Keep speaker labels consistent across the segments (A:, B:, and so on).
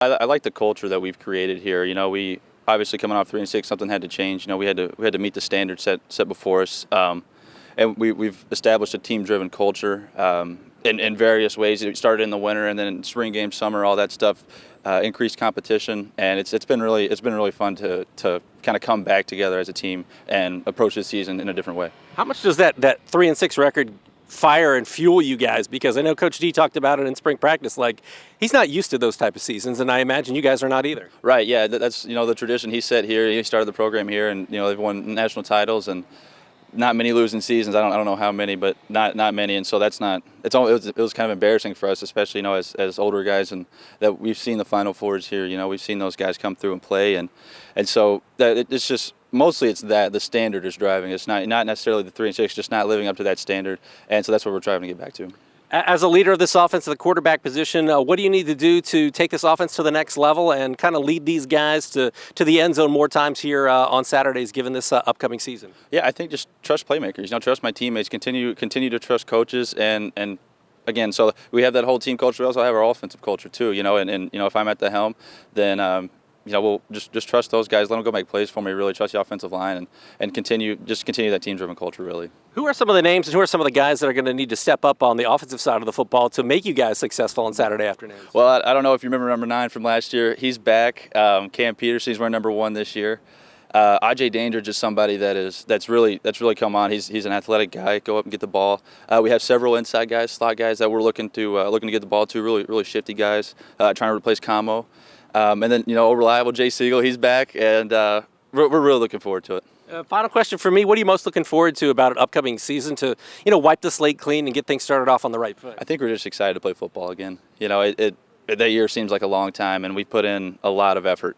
A: I like the culture that we've created here. We obviously coming off 3-6, something had to change. We had to meet the standards set before us, and we've established a team-driven culture in various ways. It started in the winter, and then in spring game, summer, all that stuff. Increased competition, and it's been really fun to kind of come back together as a team and approach this season in a different way.
B: How much does that 3-6 record fire and fuel you guys? Because I know Coach D talked about it in spring practice. Like, he's not used to those type of seasons, and I imagine you guys are not either.
A: Right. Yeah. That's the tradition he set here. He started the program here, and they've won national titles and not many losing seasons. I don't know how many, but not many. And so that's not. It was kind of embarrassing for us, especially as older guys, and that we've seen the Final Fours here. We've seen those guys come through and play, and so that it's just. Mostly it's that the standard is driving. It's not necessarily the 3-6, just not living up to that standard. And so that's what we're trying to get back to.
B: As a leader of this offense at the quarterback position, what do you need to do to take this offense to the next level and kind of lead these guys to the end zone more times here on Saturdays, given this upcoming season?
A: Yeah, I think just trust playmakers. Trust my teammates. Continue to trust coaches and again, so we have that whole team culture. We also have our offensive culture too. And if I'm at the helm, then. We'll just trust those guys, let them go make plays for me, really trust the offensive line, and continue that team-driven culture, really.
B: Who are some of the names and who are some of the guys that are going to need to step up on the offensive side of the football to make you guys successful on Saturday afternoons?
A: Well, I don't know if you remember number 9 from last year. He's back. Cam Peterson, he's wearing number 1 this year. AJ Danger, just somebody that's really come on. He's an athletic guy. Go up and get the ball. We have several inside guys, slot guys that we're looking to get the ball to. Really shifty guys, trying to replace Camo. And then, reliable Jay Siegel, he's back, and we're really looking forward to it.
B: Final question for me, what are you most looking forward to about an upcoming season to, wipe the slate clean and get things started off on the right foot?
A: I think we're just excited to play football again. That year seems like a long time, and we put in a lot of effort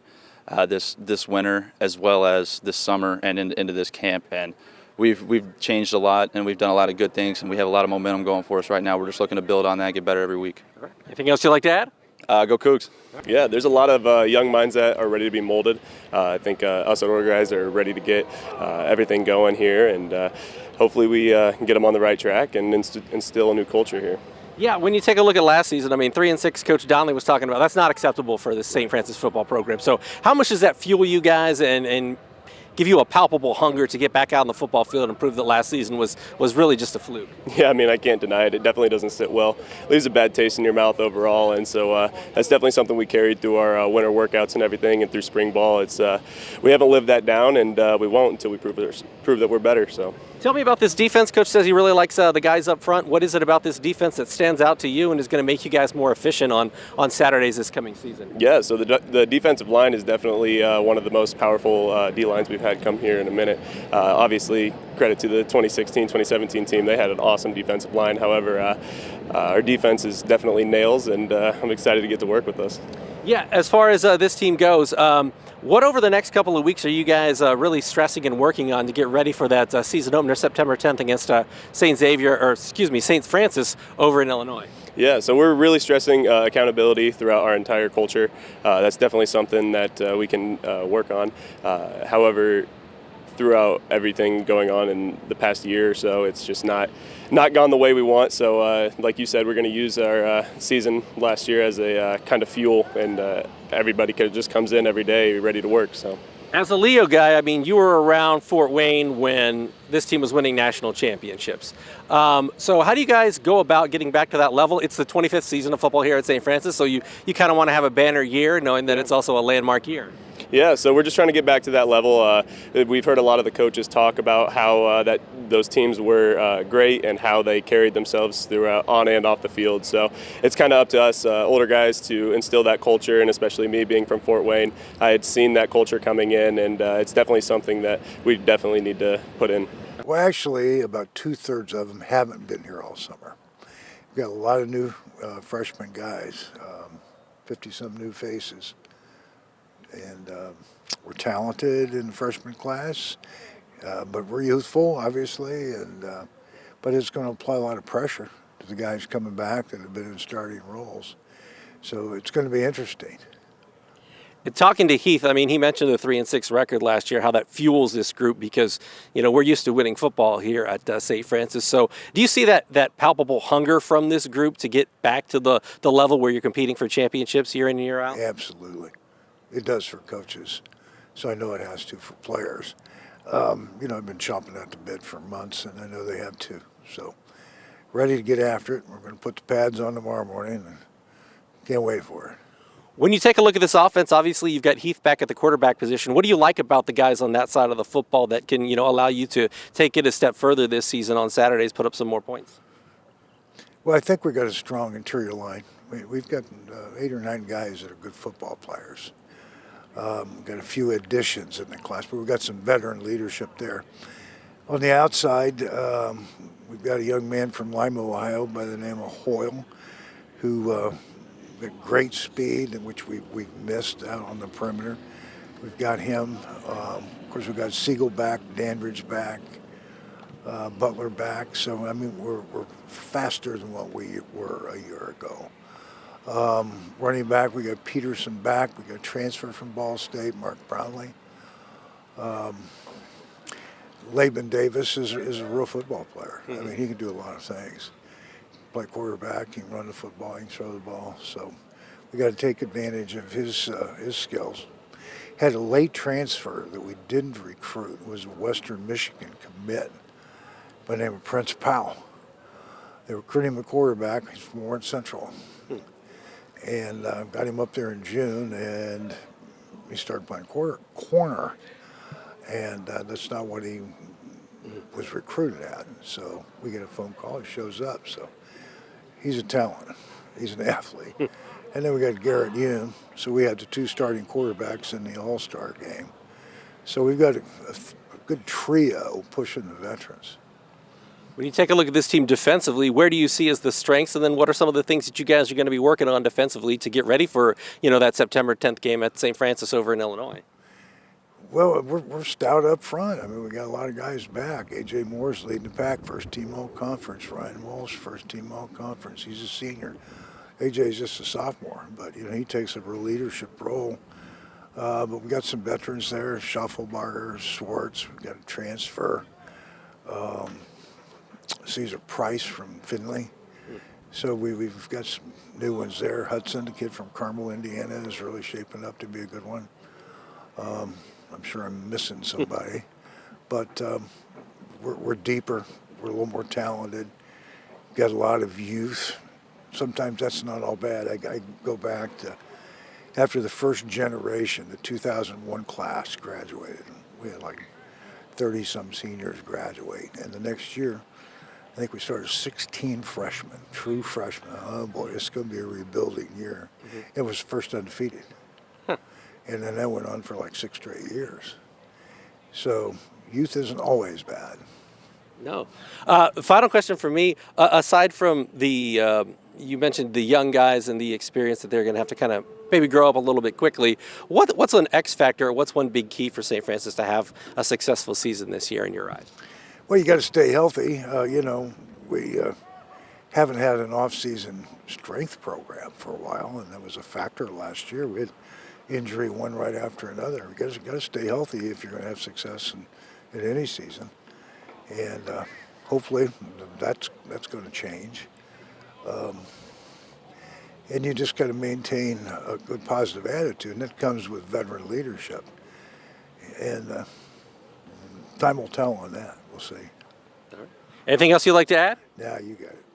A: this winter as well as this summer and into this camp, and we've changed a lot, and we've done a lot of good things, and we have a lot of momentum going for us right now. We're just looking to build on that, get better every week.
B: All right. Anything else you'd like to add?
A: Go Cougs.
C: Yeah, there's a lot of young minds that are ready to be molded. I think us older guys are ready to get everything going here, and hopefully we get them on the right track and instill a new culture here.
B: Yeah, when you take a look at last season, 3-6, Coach Donley was talking about, that's not acceptable for the St. Francis football program. So how much does that fuel you guys and give you a palpable hunger to get back out on the football field and prove that last season was really just a fluke?
C: Yeah, I can't deny it. It definitely doesn't sit well. It leaves a bad taste in your mouth overall, and so that's definitely something we carried through our winter workouts and everything, and through spring ball. It's we haven't lived that down, and we won't until we prove that we're better. So.
B: Tell me about this defense. Coach says he really likes the guys up front. What is it about this defense that stands out to you and is going to make you guys more efficient on Saturdays this coming season?
C: Yeah, so the defensive line is definitely one of the most powerful D-lines we've had come here in a minute. Obviously, credit to the 2016-2017 team. They had an awesome defensive line. However, our defense is definitely nails, and I'm excited to get to work with us.
B: Yeah, as far as this team goes, what over the next couple of weeks are you guys really stressing and working on to get ready for that season opener September 10th against St. Francis over in Illinois?
C: Yeah, so we're really stressing accountability throughout our entire culture. That's definitely something that we can work on. However, throughout everything going on in the past year or so, it's just not gone the way we want. So like you said, we're going to use our season last year as a kind of fuel, and everybody just comes in every day ready to work. So.
B: As a Leo guy, you were around Fort Wayne when this team was winning national championships. So how do you guys go about getting back to that level? It's the 25th season of football here at St. Francis, so you kind of want to have a banner year, knowing that it's also a landmark year.
C: Yeah, so we're just trying to get back to that level. We've heard a lot of the coaches talk about how that those teams were great and how they carried themselves throughout on and off the field. So it's kind of up to us older guys to instill that culture, and especially me being from Fort Wayne, I had seen that culture coming in, and it's definitely something that we definitely need to put in.
D: Well, actually, about 2/3 of them haven't been here all summer. We've got a lot of new freshman guys, 50-some new faces. And we're talented in the freshman class, but we're youthful, obviously, but it's going to apply a lot of pressure to the guys coming back that have been in starting roles. So it's going to be interesting.
B: Talking to Heath, I mean, he mentioned the 3-6 record last year, how that fuels this group because, we're used to winning football here at St. Francis. So do you see that palpable hunger from this group to get back to the level where you're competing for championships year in and year out?
D: Absolutely. It does for coaches. So I know it has to for players. I've been chomping at the bit for months, and I know they have too. So ready to get after it. We're going to put the pads on tomorrow morning, and can't wait for it.
B: When you take a look at this offense, obviously you've got Heath back at the quarterback position. What do you like about the guys on that side of the football that can, allow you to take it a step further this season on Saturdays, put up some more points?
D: Well, I think we've got a strong interior line. We've got 8 or 9 guys that are good football players. We've got a few additions in the class, but we've got some veteran leadership there. On the outside, we've got a young man from Lima, Ohio by the name of Hoyle, who got great speed, in which we've missed out on the perimeter. We've got him. Of course, we've got Siegel back, Dandridge back, Butler back. So, I mean, we're faster than what we were a year ago. Running back, we got Peterson back. We got transfer from Ball State, Mark Brownlee. Laban Davis is a real football player. I mean, he can do a lot of things. Play quarterback, he can run the football, he can throw the ball. So we got to take advantage of his skills. Had a late transfer that we didn't recruit. It was a Western Michigan commit by the name of Prince Powell. They recruited him a quarterback. He's from Warren Central. And got him up there in June, and he started playing corner. And that's not what he was recruited at. So we get a phone call, he shows up. So he's a talent. He's an athlete. And then we got Garrett Yoon. So we had the 2 starting quarterbacks in the All-Star game. So we've got a good trio pushing the veterans.
B: When you take a look at this team defensively, where do you see as the strengths, and then what are some of the things that you guys are going to be working on defensively to get ready for, that September 10th game at St. Francis over in Illinois?
D: Well, we're stout up front. I mean, we got a lot of guys back. A.J. Moore's leading the pack, first team all-conference. Ryan Walsh, first team all-conference. He's a senior. A.J.'s just a sophomore, but, he takes a real leadership role. But we got some veterans there, Schaffelbarger, Swartz. We've got a transfer. Caesar Price from Findlay. So we've got some new ones there. Hudson, the kid from Carmel, Indiana, is really shaping up to be a good one. I'm sure I'm missing somebody, but we're deeper. We're a little more talented. Got a lot of youth. Sometimes that's not all bad. I go back to after the first generation, the 2001 class graduated. We had like 30-some seniors graduate, and the next year, I think we started 16 freshmen, true freshmen. Oh boy, it's going to be a rebuilding year. It was first undefeated. And then that went on for like 6 straight years. So youth isn't always bad.
B: No. Final question for me. Aside from the, you mentioned the young guys and the experience that they're going to have to kind of maybe grow up a little bit quickly. What's an X factor? What's one big key for St. Francis to have a successful season this year in your eyes?
D: Well, you got to stay healthy. We haven't had an off-season strength program for a while, and that was a factor last year. We had injury one right after another. You got to stay healthy if you're going to have success in any season, and hopefully that's going to change. And you just got to maintain a good positive attitude, and that comes with veteran leadership. And time will tell on that. We'll see.
B: All right. Anything else you'd like to add?
D: Yeah, you got it.